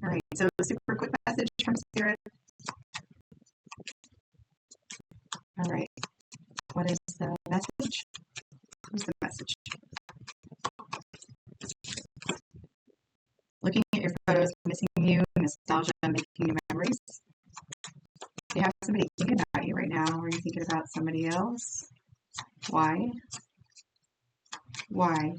All right, so a super quick message from Spirit. All right, what is the message? What's the message? Looking at your photos, missing you, nostalgia, making new memories. Do you have somebody thinking about you right now? Or are you thinking about somebody else? Why? Why?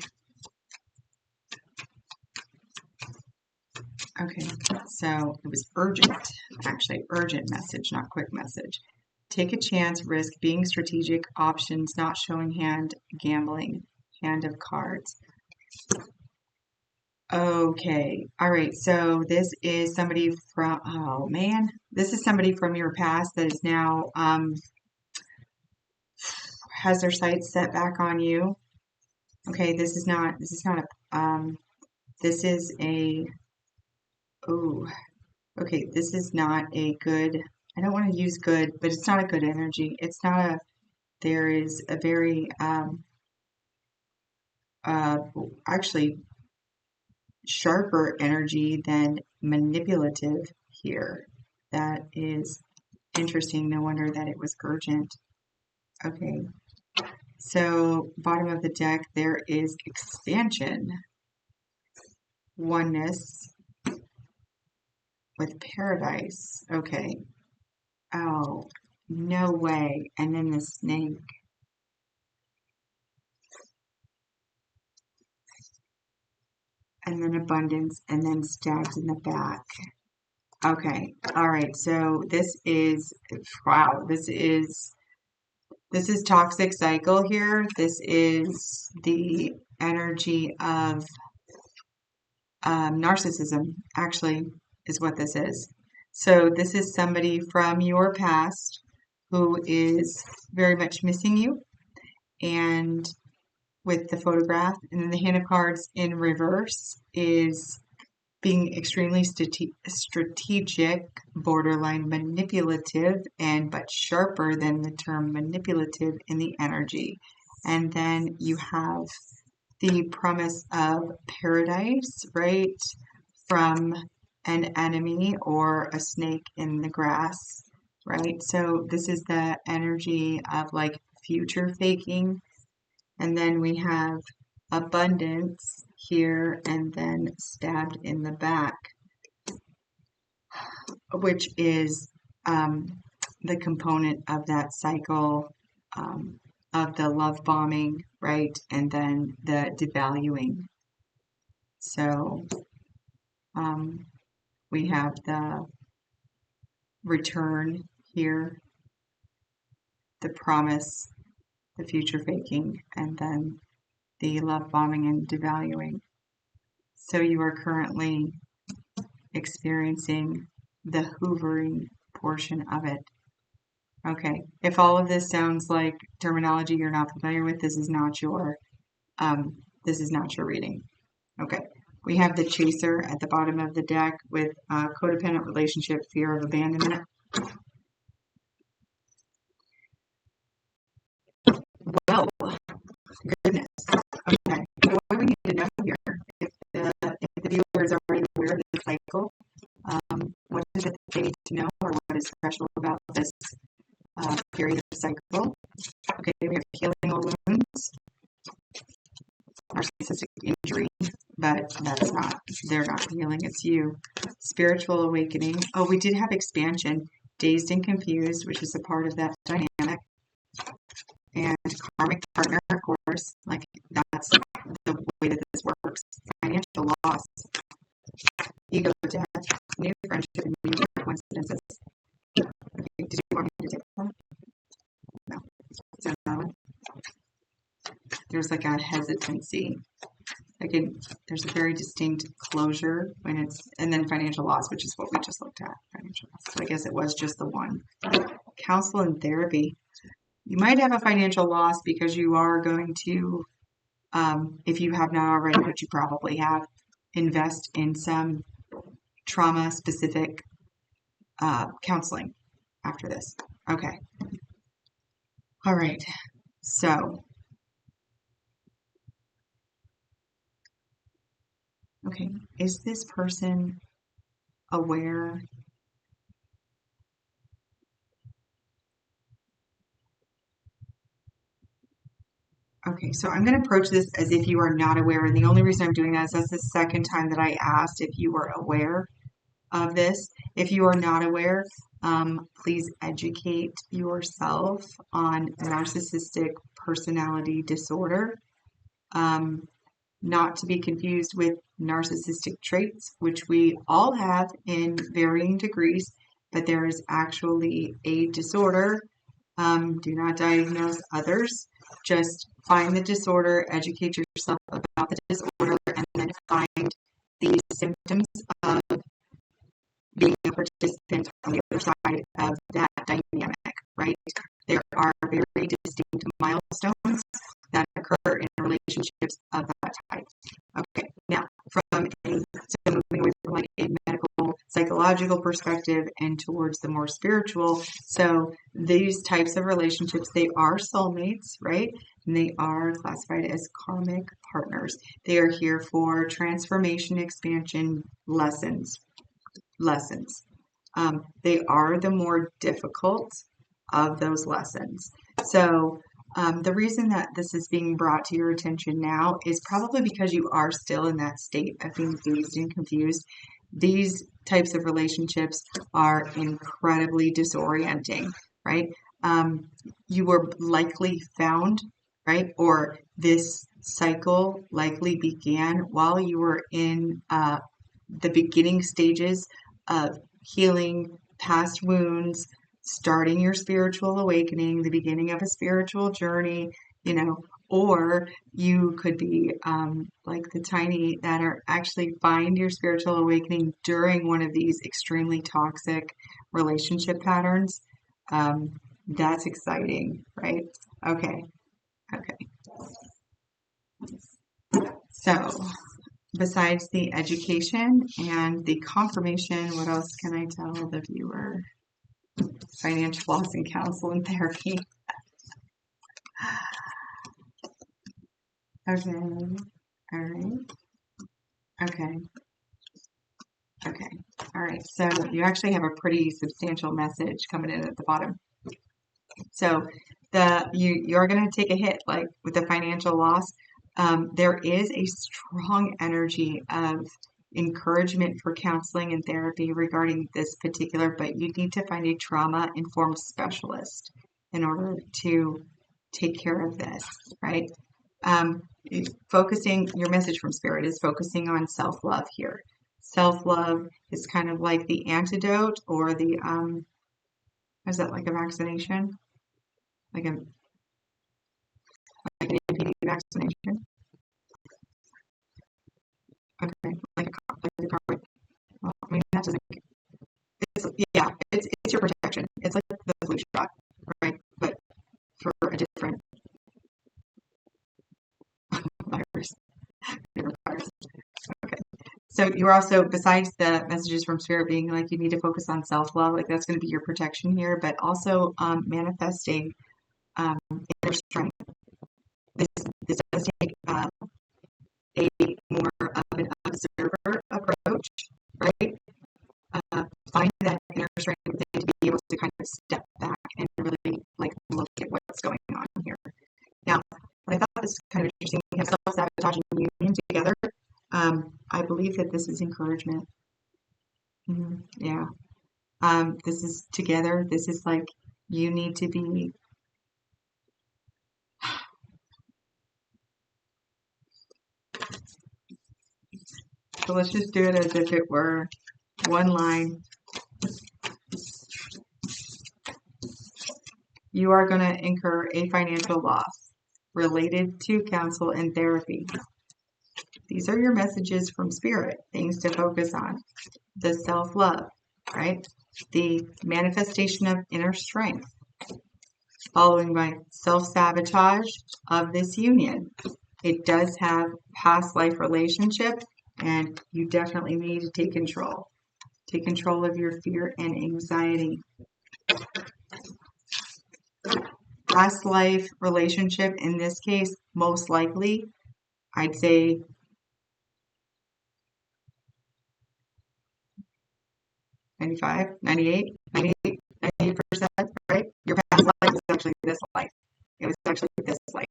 Okay, so it was urgent, actually urgent message, not quick message. Take a chance, risk, being strategic, options, not showing hand, gambling, hand of cards. Okay, all right, so this is somebody from, oh man, this is somebody from your past that is now, has their sights set back on you. Okay, this is not this is a, oh, okay, this is not a good, I don't want to use good, but it's not a good energy. It's not a, there is a very, uh, actually sharper energy than manipulative here. That is interesting. No wonder that it was urgent. Okay, so bottom of the deck, there is expansion, oneness with paradise. Okay. Oh, no way. And then the snake. And then abundance, and then stabbed in the back. Okay. All right. So this is, wow, this is toxic cycle here. This is the energy of narcissism, actually, is what this is. So this is somebody from your past who is very much missing you, and with the photograph, and then the hand of cards in reverse is being extremely strategic, borderline manipulative, and but sharper than the term manipulative in the energy. And then you have the promise of paradise, right, from an enemy or a snake in the grass, right? So this is the energy of like future faking. And then we have abundance here, and then stabbed in the back, which is the component of that cycle of the love bombing, right? And then the devaluing. So we have the return here, the promise, the future faking, and then the love bombing and devaluing. So you are currently experiencing the hoovering portion of it. Okay, if all of this sounds like terminology you're not familiar with, this is not your reading. Okay, we have the chaser at the bottom of the deck with codependent relationship, fear of abandonment. Well, goodness. Okay, so what we need to know here, if the viewer is already aware of the cycle, what is it they need to know, or what is special about this period of cycle? Okay, we have healing all wounds, narcissistic injury, but that's not, they're not healing, it's you. Spiritual awakening. Oh, we did have expansion, dazed and confused, which is a part of that dynamic. And karmic partner, of course, like that's the way that this works. Financial loss, ego death, new friendship, and new coincidences. Okay, did you want me to take that? No. Is that another one? There's like a hesitancy. Again, there's a very distinct closure when it's, and then financial loss, which is what we just looked at. Financial loss. So I guess it was just the one. Counsel and therapy. You might have a financial loss because you are going to, if you have not already, which you probably have, invest in some trauma-specific counseling after this. Okay. All right. So, okay, is this person aware. Okay, so I'm going to approach this as if you are not aware. And the only reason I'm doing that is that's the second time that I asked if you were aware of this. If you are not aware, please educate yourself on narcissistic personality disorder. Not to be confused with narcissistic traits, which we all have in varying degrees, but there is actually a disorder. Do not diagnose others. Just find the disorder, educate yourself about the disorder, and then find the symptoms of being a participant on the other side of that dynamic, right? There are very distinct milestones that occur in relationships of that type. Okay, now from moving away from like a medical, psychological perspective and towards the more spiritual. So these types of relationships, they are soulmates, right? And they are classified as karmic partners. They are here for transformation, expansion, lessons. They are the more difficult of those lessons. So the reason that this is being brought to your attention now is probably because you are still in that state of being dazed and confused. These types of relationships are incredibly disorienting, right? You were likely found, right? Or this cycle likely began while you were in the beginning stages of healing past wounds, starting your spiritual awakening, the beginning of a spiritual journey, or you could be like the tiny that are actually find your spiritual awakening during one of these extremely toxic relationship patterns. That's exciting, right? Okay. So besides the education and the confirmation, what else can I tell the viewer? Financial loss and counsel and therapy. Okay. All right. Okay. All right. So you actually have a pretty substantial message coming in at the bottom. So you're going to take a hit, like with the financial loss. There is a strong energy of encouragement for counseling and therapy regarding this particular, but you need to find a trauma-informed specialist in order to take care of this, right? Your message from Spirit is focusing on self-love here. Self-love is kind of like the antidote or the, is that like a vaccination? Like an NPD vaccination? Okay, like a car. Well, I mean, that doesn't. It's your protection. It's like the flu shot, right? But for a different virus. Okay. So you're also, besides the messages from Spirit being like you need to focus on self-love, like that's going to be your protection here, but also manifesting inner strength. This does take a more of an observer approach, right? Find that inner strength within to be able to kind of step back and really like look at what's going on here. Now, I thought this was kind of interesting. We have self-sabotage and union together. I believe that this is encouragement. Yeah. This is together. This is like you need to be. So let's just do it as if it were one line. You are going to incur a financial loss related to counsel and therapy. These are your messages from Spirit, things to focus on. The self-love, right? The manifestation of inner strength, following by self-sabotage of this union. It does have past life relationship, and you definitely need to take control. Take control of your fear and anxiety. Past life relationship, in this case, most likely, I'd say 95, 98, 98, 98%, right? Your past life was actually this life. It was actually this life.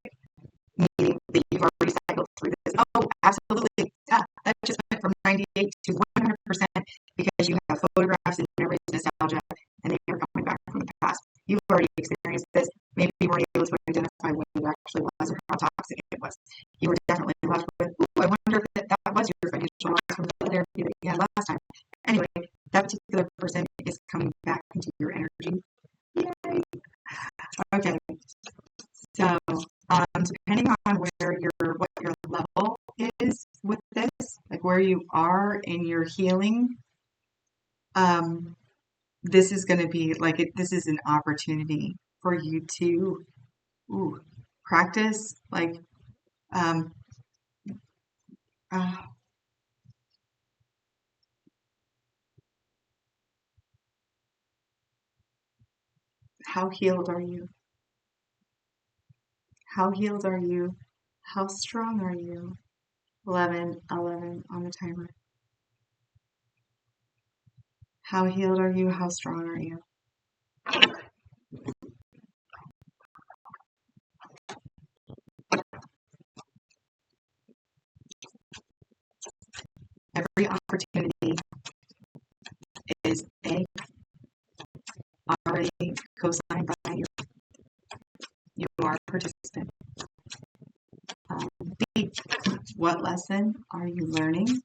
Meaning that you've already cycled through this. Oh, absolutely. Yeah, that just went from 98 to 100% because you have photographs and memories, nostalgia, and they are coming back from the past. You've already experienced this. Maybe you weren't able to identify what it actually was or how toxic it was. You were definitely left with, ooh, I wonder if that was your financial loss from the therapy that you had last time. Anyway, that particular person is coming back into your energy. Yay! Okay, so depending on what your level is with this, like where you are in your healing, this is going to be like this is an opportunity for you to practice like um, uh, how healed are you? How healed are you? How strong are you? 11, 11 on the timer. How healed are you? How strong are you? Every opportunity is A, already co-signed by you. You are a participant. B, what lesson are you learning?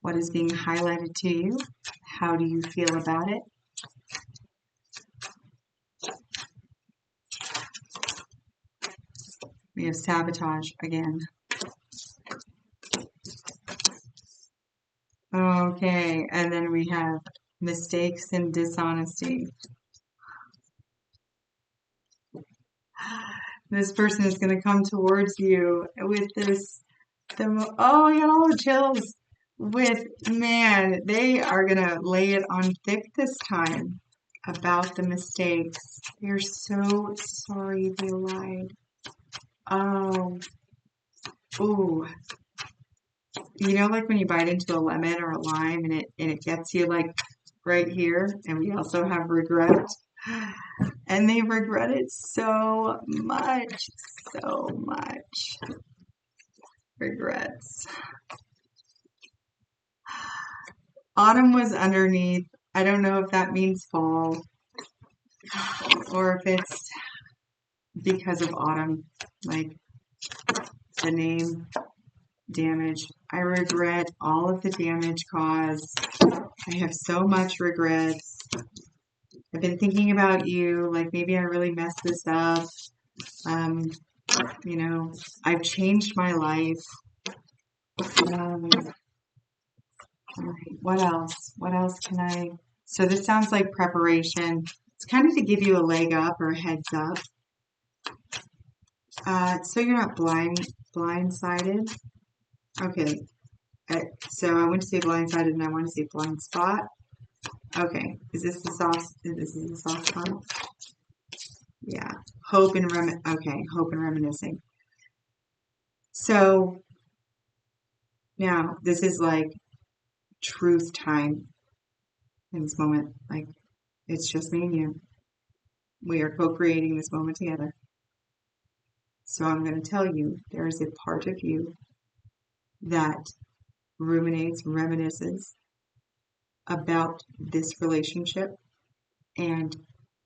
What is being highlighted to you? How do you feel about it? We have sabotage again. Okay, and then we have mistakes and dishonesty. This person is going to come towards you with this, oh, I got all the chills. Man, they are going to lay it on thick this time about the mistakes. They're so sorry they lied. Oh, ooh. You know, like when you bite into a lemon or a lime and it gets you like right here, and we also have regret. And they regret it so much, so much. Regrets. Autumn was underneath. I don't know if that means fall or if it's because of autumn, like the name damage. I regret all of the damage caused. I have so much regrets. I've been thinking about you, like maybe I really messed this up. You know, I've changed my life. All right, what else? What else can I? So this sounds like preparation. It's kind of to give you a leg up or a heads up. So you're not blindsided. Okay. So I went to say blindsided and I want to say blind spot. Okay. Is this the soft? This is the soft spot. Yeah. Hope and reminiscing. So now this is like truth time in this moment. Like it's just me and you. We are co-creating this moment together. So I'm going to tell you there is a part of you that reminisces about this relationship, and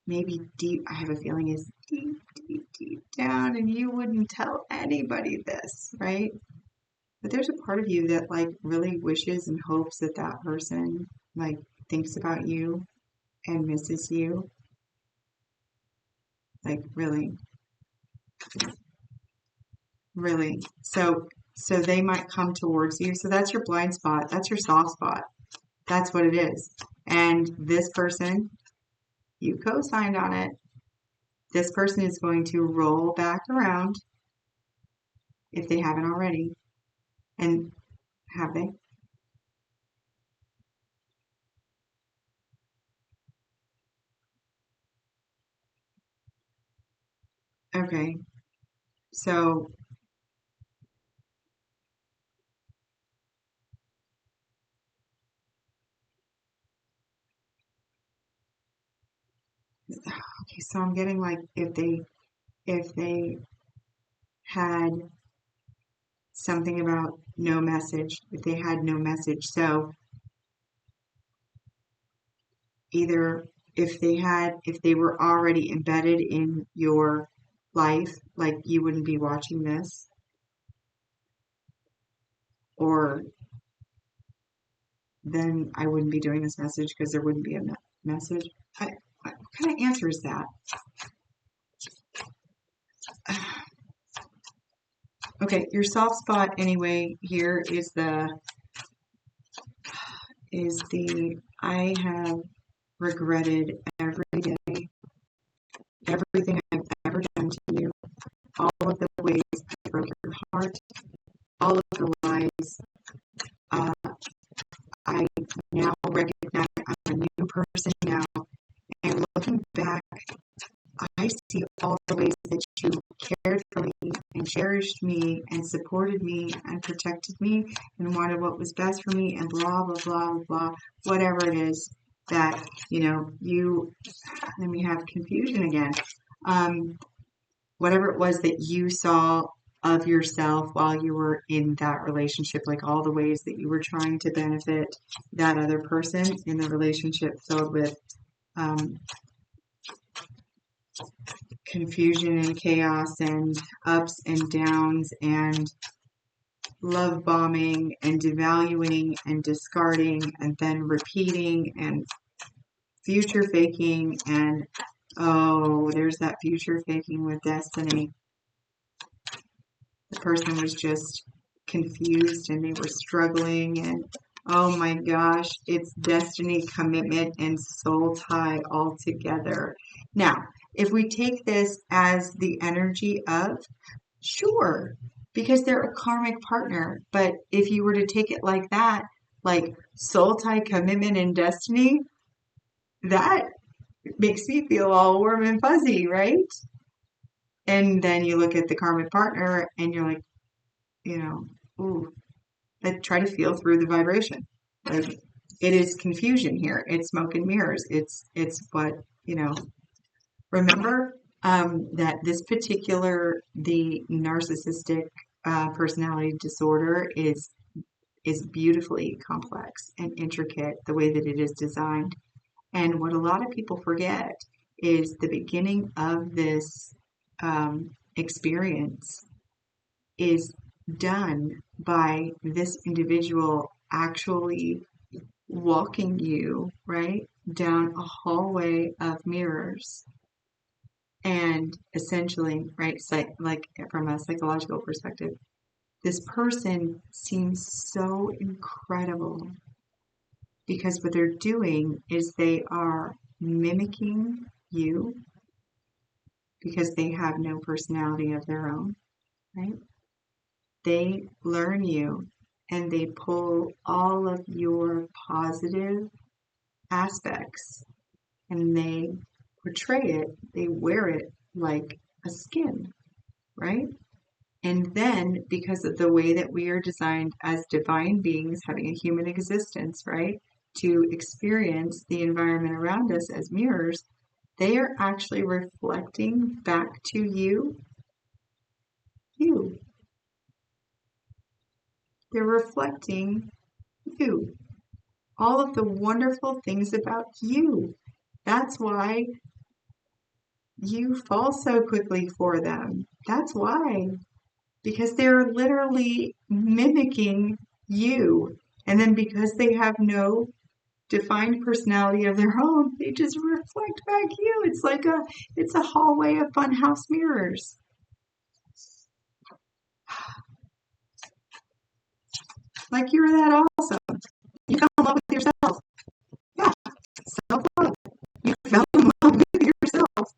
maybe deep, I have a feeling is deep down, and you wouldn't tell anybody this, right? But there's a part of you that like really wishes and hopes that that person like thinks about you and misses you. Like really, really. So they might come towards you. So that's your blind spot. That's your soft spot. That's what it is. And this person, you co-signed on it. This person is going to roll back around if they haven't already. And have they? Okay. So, okay, so I'm getting like if they had something about no message, if they had no message. So either if they were already embedded in your life, like you wouldn't be watching this, or then I wouldn't be doing this message because there wouldn't be a message. What kind of answer is that? Okay, your soft spot anyway here is the I have regretted every day, everything I've ever done to you, all of the ways I broke your heart, all of the lies. I now recognize I'm a new person now, and looking back, I see all the ways that you cared for me and cherished me and supported me and protected me and wanted what was best for me and blah, blah, blah, blah, whatever it is that, then we have confusion again. Whatever it was that you saw of yourself while you were in that relationship, like all the ways that you were trying to benefit that other person in the relationship filled with confusion and chaos and ups and downs and love bombing and devaluing and discarding and then repeating and future faking and there's that future faking with destiny. The person was just confused and they were struggling and oh my gosh, it's destiny, commitment, and soul tie all together. Now, if we take this as the energy of, sure, because they're a karmic partner, but if you were to take it like that, like soul tie, commitment, and destiny, that makes me feel all warm and fuzzy, right? And then you look at the karmic partner and you're like, ooh, but try to feel through the vibration. Like it is confusion here. It's smoke and mirrors. It's what, remember that this particular, the narcissistic personality disorder is beautifully complex and intricate the way that it is designed. And what a lot of people forget is the beginning of this experience is done by this individual actually walking you, right, down a hallway of mirrors. And essentially, right, like from a psychological perspective, this person seems so incredible because what they're doing is they are mimicking you because they have no personality of their own, right? They learn you and they pull all of your positive aspects and they portray it, they wear it like a skin, right? And then because of the way that we are designed as divine beings having a human existence, right, to experience the environment around us as mirrors, they are actually reflecting back to you. They're reflecting you. All of the wonderful things about you. That's why you fall so quickly for them. That's why. Because they're literally mimicking you. And then because they have no defined personality of their own, they just reflect back you. It's a hallway of funhouse mirrors. Like you're that awesome. You fell in love with yourself. Yeah, self-love. You fell in love with yourself.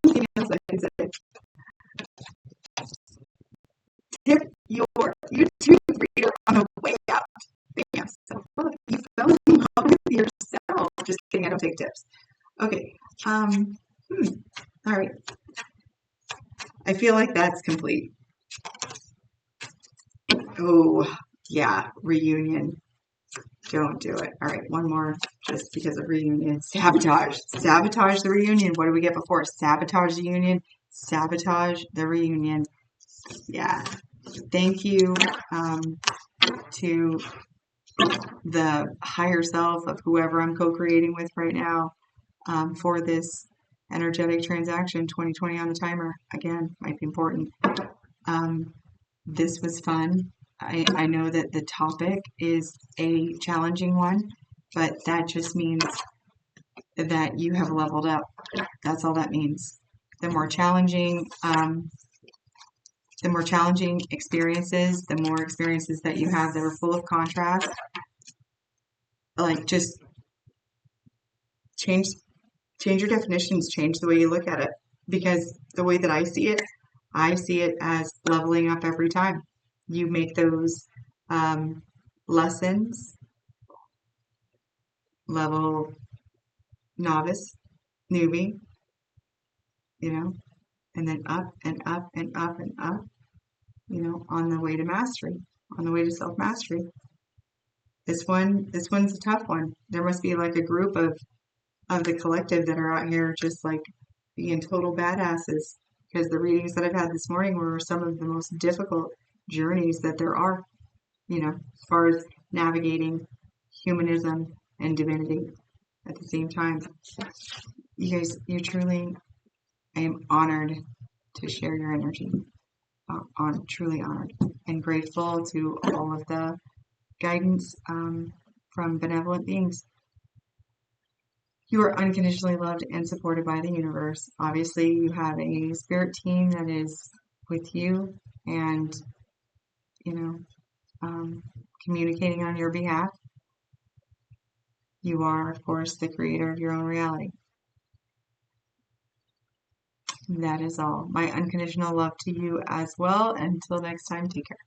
Anything else I can say? Tip your YouTube reader on the way out. Bam, self-love. You fell in love with yourself. Just kidding, I don't take tips. Okay. All right. I feel like that's complete. Oh, yeah, reunion. Don't do it. All right, one more just because of reunion. Sabotage. Sabotage the reunion. What did we get before? Sabotage the union. Sabotage the reunion. Yeah. Thank you to the higher self of whoever I'm co-creating with right now for this energetic transaction. 2020 on the timer. Again, might be important. This was fun. I know that the topic is a challenging one, but that just means that you have leveled up. That's all that means. The more challenging experiences, the more experiences that you have that are full of contrast, like just change your definitions, change the way you look at it. Because the way that I see it as leveling up every time. You make those lessons level novice, newbie, and then up and up and up and up, on the way to mastery, on the way to self-mastery. This one's a tough one. There must be like a group of the collective that are out here just like being total badasses, because the readings that I've had this morning were some of the most difficult journeys that there are, as far as navigating humanism and divinity at the same time. You guys, I am honored to share your energy. Truly honored and grateful to all of the guidance from benevolent beings. You are unconditionally loved and supported by the universe. Obviously, you have a spirit team that is with you and, communicating on your behalf. You are, of course, the creator of your own reality. That is all. My unconditional love to you as well. Until next time, take care.